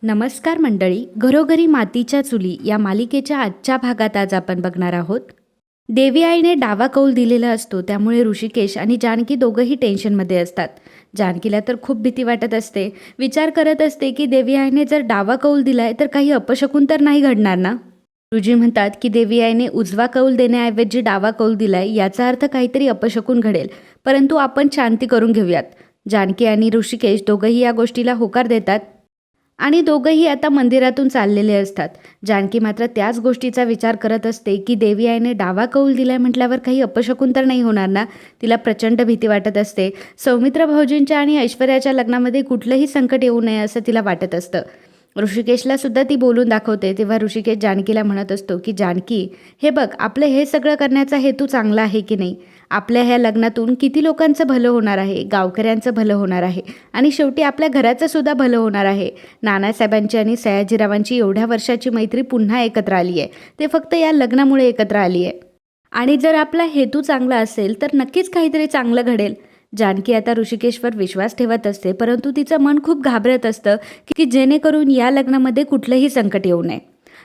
नमस्कार मंडळी, घरोघरी मातीच्या चुली या मालिकेच्या आजच्या भागात आज आपण बघणार आहोत. देवी आईने डावा कौल दिलेला असतो, त्यामुळे ऋषिकेश आणि जानकी दोघंही टेन्शनमध्ये असतात. जानकीला तर खूप भीती वाटत असते. विचार करत असते की देवी आईने जर डावा कौल दिलाय तर काही अपशकुन तर नाही घडणार ना. गुरुजी म्हणतात की देवी आईने उजवा कौल देण्याऐवजी डावा कौल दिलाय, याचा अर्थ काहीतरी अपशकुन घडेल. परंतु आपण शांती करून घेऊयात. जानकी आणि ऋषिकेश दोघंही या गोष्टीला होकार देतात आणि दोघंही आता मंदिरातून चाललेले असतात. जानकी मात्र त्याच गोष्टीचा विचार करत असते की देवी आईने डावा कौल दिलाय म्हटल्यावर काही अपशकुन तर नाही होणार ना. तिला प्रचंड भीती वाटत असते. सौमित्र भाऊजींच्या आणि ऐश्वर्याच्या लग्नामध्ये कुठलंही संकट येऊ नये असं तिला वाटत असतं. ऋषिकेशला सुद्धा ती बोलून दाखवते. तेव्हा ऋषिकेश जानकीला म्हणत असतो की जानकी, हे बघ, आपलं हे सगळं करण्याचा हेतू चांगला आहे की नाही. आपल्या ह्या लग्नातून किती लोकांचं भलं होणार आहे, गावकऱ्यांचं भलं होणार आहे आणि शेवटी आपल्या घराचं सुद्धा भलं होणार आहे. नानासाहेबांची आणि सयाजीरावांची एवढ्या वर्षाची मैत्री पुन्हा एकत्र आली आहे. ते फक्त या लग्नामुळे एकत्र आली आहे आणि जर आपला हेतू चांगला असेल तर नक्कीच काहीतरी चांगलं घडेल. जानकी आता ऋषिकेशवर विश्वास ठेवत असते, परंतु तिचं मन खूप घाबरत असतं की जेणेकरून या लग्नामध्ये कुठलंही संकट येऊ नये.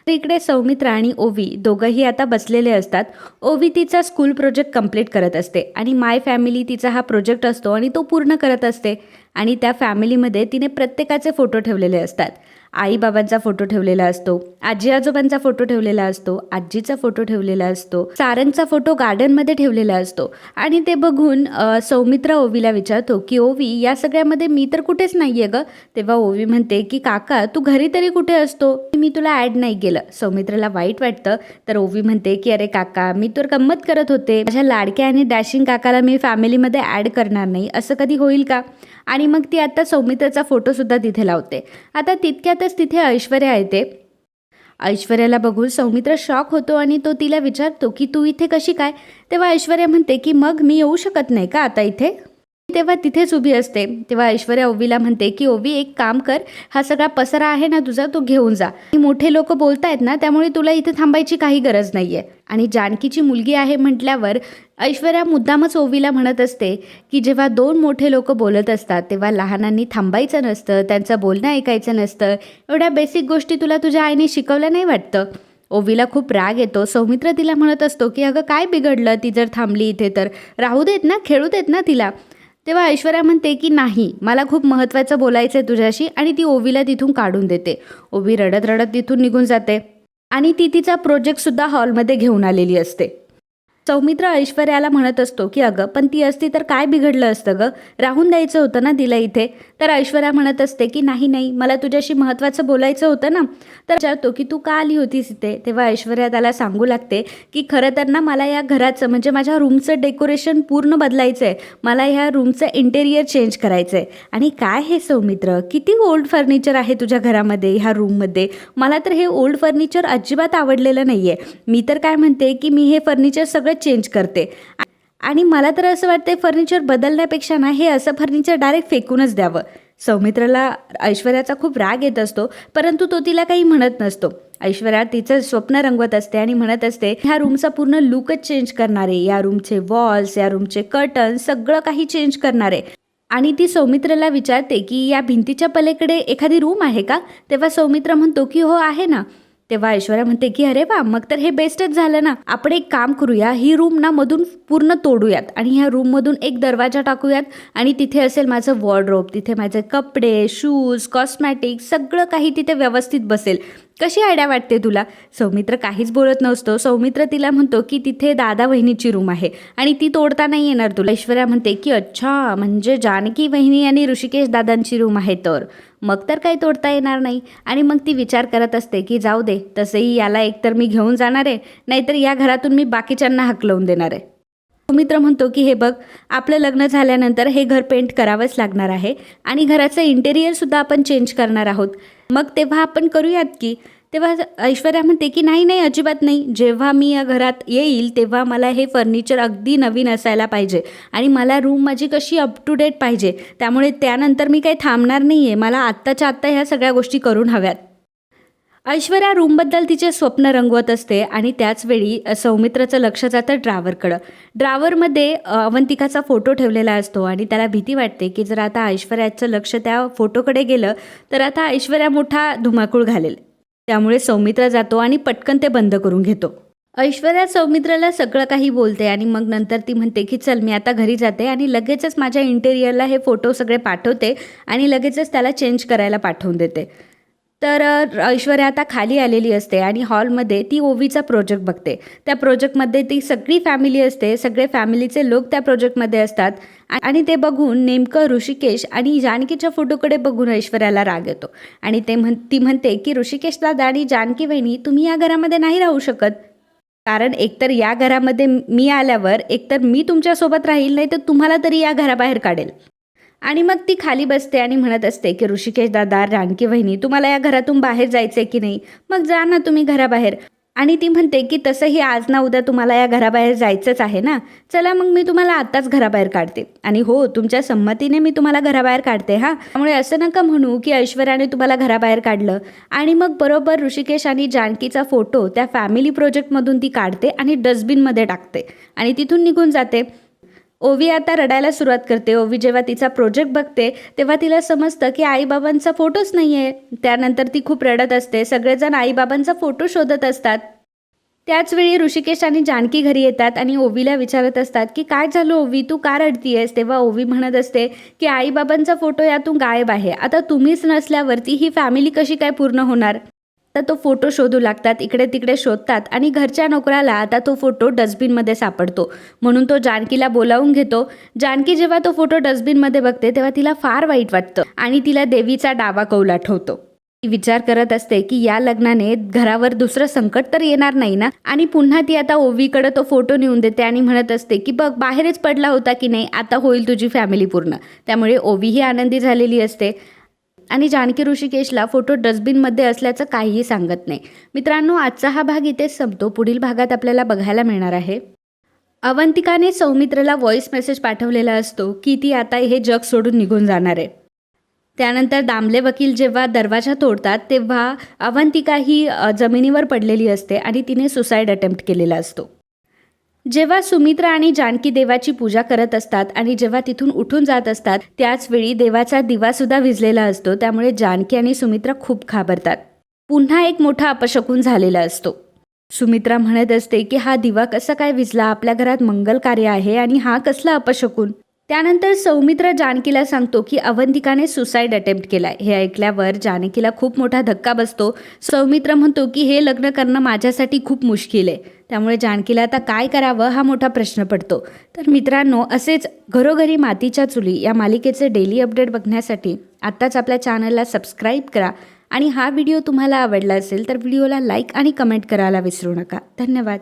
तर इकडे सौमित्र आणि ओवी दोघंही आता बसलेले असतात. ओवी तिचा स्कूल प्रोजेक्ट कंप्लीट करत असते आणि माय फॅमिली तिचा हा प्रोजेक्ट असतो आणि तो पूर्ण करत असते. आणि त्या फॅमिलीमध्ये तिने प्रत्येकाचे फोटो ठेवलेले असतात. आईबाबांचा फोटो ठेवलेला असतो, आजी आजोबांचा फोटो ठेवलेला असतो, आजीचा फोटो ठेवलेला असतो, सारंगचा फोटो गार्डनमध्ये ठेवलेला असतो. आणि ते बघून सौमित्र ओवीला विचारतो की ओवी, या सगळ्यामध्ये मी तर कुठेच नाही आहे गं. तेव्हा ओवी म्हणते की काका, तू घरी तरी कुठे असतो, मी तुला ॲड नाही केलं. सौमित्रला वाईट वाटतं. तर ओवी म्हणते की अरे काका, मी तर गंमत करत होते. माझ्या लाडक्या आणि डॅशिंग काकाला मी फॅमिलीमध्ये ॲड करणार नाही, असं कधी होईल का. आणि मग ती आता सौमित्रचा फोटोसुद्धा तिथे लावते. आता तितक्यातच तिथे ऐश्वर्या येते. ऐश्वर्याला बघून सौमित्र शॉक होतो आणि तो तिला विचारतो की तू इथे कशी काय. तेव्हा ऐश्वर्या म्हणते की मग मी येऊ शकत नाही का आता इथे. तेव्हा तिथेच उभी असते. तेव्हा ऐश्वर्या ओवीला म्हणते की ओवी, एक काम कर, हा सगळा पसारा आहे ना तुझा, तो घेऊन जा. मोठे लोक बोलतायत ना, त्यामुळे तुला इथे थांबायची काही गरज नाहीये. आणि जानकीची मुलगी आहे म्हटल्यावर ऐश्वर्या मुद्दामच ओवीला म्हणत असते की जेव्हा दोन मोठे लोक बोलत असतात तेव्हा लहानांनी थांबायचं नसतं, त्यांचं बोलणं ऐकायचं नसतं. एवढ्या बेसिक गोष्टी तुला तुझ्या आईने शिकवल्या नाही वाटतं. ओवीला खूप राग येतो. सौमित्र तिला म्हणत असतो की अगं काय बिघडलं, ती जर थांबली इथे तर राहू देत ना, खेळू देत ना तिला. तेव्हा ऐश्वर्या म्हणते की नाही, मला खूप महत्त्वाचं बोलायचं आहे तुझ्याशी, आणि ती ओवीला तिथून काढून देते. ओवी रडत रडत तिथून निघून जाते आणि ती तिचा प्रोजेक्टसुद्धा हॉलमध्ये घेऊन आलेली असते. सौमित्र ऐश्वर्याला म्हणत असतो की अगं, पण ती असती तर काय बिघडलं असतं गं, राहून द्यायचं होतं ना तिला इथे. तर ऐश्वर्या म्हणत असते की नाही नाही, मला तुझ्याशी महत्त्वाचं बोलायचं होतं ना. तर विचारतो की तू का आली होतीस इथे. तेव्हा ऐश्वर्या त्याला सांगू लागते की खरं तर ना, मला या घराचं म्हणजे माझ्या रूमचं डेकोरेशन पूर्ण बदलायचं आहे. मला ह्या रूमचं इंटेरियर चेंज करायचं आहे. आणि काय हे सौमित्र, किती ओल्ड फर्निचर आहे तुझ्या घरामध्ये, ह्या रूममध्ये. मला तर हे ओल्ड फर्निचर अजिबात आवडलेलं नाही आहे. मी तर काय म्हणते की मी हे फर्निचर सगळं चेंज करते. आणि मला तर असं वाटतं फर्निचर बदलण्यापेक्षा ना, हे असं फर्निचर डायरेक्ट फेकूनच द्यावं. सौमित्रला ऐश्वर्याचा खूप राग येत असतो, परंतु तो तिला काही म्हणत नसतो. ऐश्वर्या तिचं स्वप्न रंगवत असते आणि म्हणत असते ह्या रूमचा पूर्ण लुकच चेंज करणार आहे. या रूमचे वॉल्स, या रूमचे कर्टन, सगळं काही चेंज करणार आहे. आणि ती सौमित्रला विचारते की या भिंतीच्या पलीकडे एखादी रूम आहे का. तेव्हा सौमित्र म्हणतो की हो आहे ना. तेव्हा ऐश्वर्या म्हणते की अरे वा, मग तर हे बेस्टच झालं ना. आपण एक काम करूया, ही रूम ना मधून पूर्ण तोडूयात आणि ह्या रूममधून एक दरवाजा टाकूयात आणि तिथे असेल माझं वॉर्डरोब, तिथे माझे कपडे, शूज, कॉस्मॅटिक, सगळं काही तिथे व्यवस्थित बसेल. कशी आयडिया वाटते तुला. सौमित्र काहीच बोलत नसतो. सौमित्र तिला म्हणतो की तिथे दादा वहिनीची रूम आहे आणि ती तोडता नाही येणार तुला. ऐश्वर्या म्हणते की अच्छा, म्हणजे जानकी वहिनी आणि ऋषिकेश दादांची रूम आहे, तर मग तर काही तोडता येणार नाही. आणि मग ती विचार करत असते की जाऊ दे, तसंही याला एकतर मी घेऊन जाणार आहे, नाहीतर या घरातून मी बाकीच्यांना हाकलवून देणार आहे. सौमित्र म्हणतो की हे बघ, आपलं लग्न झाल्यानंतर हे घर पेंट करावंच लागणार आहे आणि घराचं इंटेरियरसुद्धा आपण चेंज करणार आहोत. मग तेव्हा आपण करूयात की. तेव्हा ऐश्वर्या म्हणते की नाही नाही, अजिबात नाही. जेव्हा मी या घरात येईल तेव्हा मला हे फर्निचर अगदी नवीन असायला पाहिजे आणि मला रूम माझी कशी अप टू डेट पाहिजे. त्यामुळे त्यानंतर मी काही थांबणार नाही आहे. मला आत्ताच्या आत्ता ह्या सगळ्या गोष्टी करून हव्यात. ऐश्वर्या रूमबद्दल तिचे स्वप्न रंगवत असते आणि त्याचवेळी सौमित्रचं लक्ष जातं ड्रावरकडं. ड्रावरमध्ये अवंतिकाचा फोटो ठेवलेला असतो आणि त्याला भीती वाटते की जर आता ऐश्वर्याचं लक्ष त्या फोटोकडे गेलं तर आता ऐश्वर्या मोठा धुमाकूळ घालेल. त्यामुळे सौमित्र जातो आणि पटकन ते बंद करून घेतो. ऐश्वर्या सौमित्राला सगळं काही बोलते आणि मग नंतर ती म्हणते की चल मी आता घरी जाते आणि लगेचच माझ्या इंटेरियरला हे फोटो सगळे पाठवते आणि लगेचच त्याला चेंज करायला पाठवून देते. तर ऐश्वर्या आता खाली आलेली असते आणि हॉलमध्ये ती ओवीचा प्रोजेक्ट बघते. त्या प्रोजेक्टमध्ये ती सगळी फॅमिली असते, सगळे फॅमिलीचे लोक त्या प्रोजेक्टमध्ये असतात आणि ते बघून नेमकं ऋषिकेश आणि जानकीच्या फोटोकडे बघून ऐश्वर्याला राग येतो आणि ती म्हणते की ऋषिकेश दादा आणि जानकी वहिनी तुम्ही या घरामध्ये नाही राहू शकत, कारण एकतर या घरामध्ये मी आल्यावर एकतर मी तुमच्यासोबत राहील नाही तर तुम्हाला तरी या घराबाहेर काढेल. आणि मग ती खाली बसते आणि म्हणत असते की ऋषिकेश दादा, जानकी वहिनी तुम्हाला या घरातून बाहेर जायचं आहे की नाही, मग जा ना तुम्ही घराबाहेर. आणि ती म्हणते की तसंही आज ना उद्या तुम्हाला या घराबाहेर जायचंच आहे ना, चला मग मी तुम्हाला आत्ताच घराबाहेर काढते आणि हो तुमच्या संमतीने मी तुम्हाला घराबाहेर काढते हां. त्यामुळे असं नका म्हणू की ऐश्वर्याने तुम्हाला घराबाहेर काढलं. आणि मग बरोबर ऋषिकेश आणि जानकीचा फोटो त्या फॅमिली प्रोजेक्टमधून ती काढते आणि डस्टबिनमध्ये टाकते आणि तिथून निघून जाते. ओवी आता रडायला सुरुवात करते. ओवी जेव्हा तिचा प्रोजेक्ट बघते तेव्हा तिला समजतं की आईबाबांचा फोटोच नाही आहे. त्यानंतर ती खूप रडत असते. सगळेजण आईबाबांचा फोटो शोधत असतात. त्याचवेळी ऋषिकेश आणि जानकी घरी येतात आणि ओवीला विचारत असतात की काय झालं ओवी, तू का रडतीयेस. तेव्हा ओवी म्हणत असते की आईबाबांचा फोटो यातून गायब आहे, आता तुम्हीच नसल्यावरती ही फॅमिली कशी काय पूर्ण होणार. तर तो फोटो शोधू लागतात, इकडे तिकडे शोधतात आणि घरच्या नोकराला आता तो फोटो डस्टबिनमध्ये सापडतो. म्हणून तो जानकीला बोलावून घेतो. जानकी जेव्हा तो फोटो डस्टबिनमध्ये बघते तेव्हा तिला फार वाईट वाटतं आणि तिला देवीचा डावा कौल आठवतो. ती विचार करत असते की या लग्नाने घरावर दुसरं संकट तर येणार नाही ना. आणि पुन्हा ती आता ओवीकडे तो फोटो नेऊन देते आणि म्हणत असते की बघ बाहेरच पडला होता की नाही, आता होईल तुझी फॅमिली पूर्ण. त्यामुळे ओवीही आनंदी झालेली असते आणि जानकी ऋषिकेशला फोटो डस्टबिनमध्ये असल्याचं काहीही सांगत नाही. मित्रांनो, आजचा हा भाग इथेच संपतो. पुढील भागात आपल्याला बघायला मिळणार आहे अवंतिकाने सौमित्रला व्हॉइस मेसेज पाठवलेला असतो की ती आता हे जग सोडून निघून जाणार आहे. त्यानंतर दामले वकील जेव्हा दरवाजा तोडतात तेव्हा अवंतिका ही जमिनीवर पडलेली असते आणि तिने सुसाईड अटेम्प्ट केलेला असतो. जेव्हा सुमित्रा आणि जानकी देवाची पूजा करत असतात आणि जेव्हा तिथून उठून जात असतात त्याचवेळी देवाचा दिवासुद्धा विझलेला असतो. त्यामुळे जानकी आणि सुमित्रा खूप घाबरतात. पुन्हा एक मोठा अपशकुन झालेला असतो. सुमित्रा म्हणत असते की हा दिवा कसा काय विझला, आपल्या घरात मंगल कार्य आहे आणि हा कसला अपशकुन. त्यानंतर सौमित्र जानकीला सांगतो की अवंतिकाने सुसाईड अटेम्प्ट केलाय. हे ऐकल्यावर जानकीला खूप मोठा धक्का बसतो. सौमित्र म्हणतो की हे लग्न करणं माझ्यासाठी खूप मुश्किल आहे. त्यामुळे जानकीला आता काय करावं हा मोठा प्रश्न पडतो. तर मित्रांनो, असेच घरोघरी मातीच्या चुली या मालिकेचे डेली अपडेट बघण्यासाठी आत्ताच आपल्या चॅनलला सबस्क्राईब करा आणि हा व्हिडिओ तुम्हाला आवडला असेल तर व्हिडिओला लाईक आणि कमेंट करायला विसरू नका. धन्यवाद.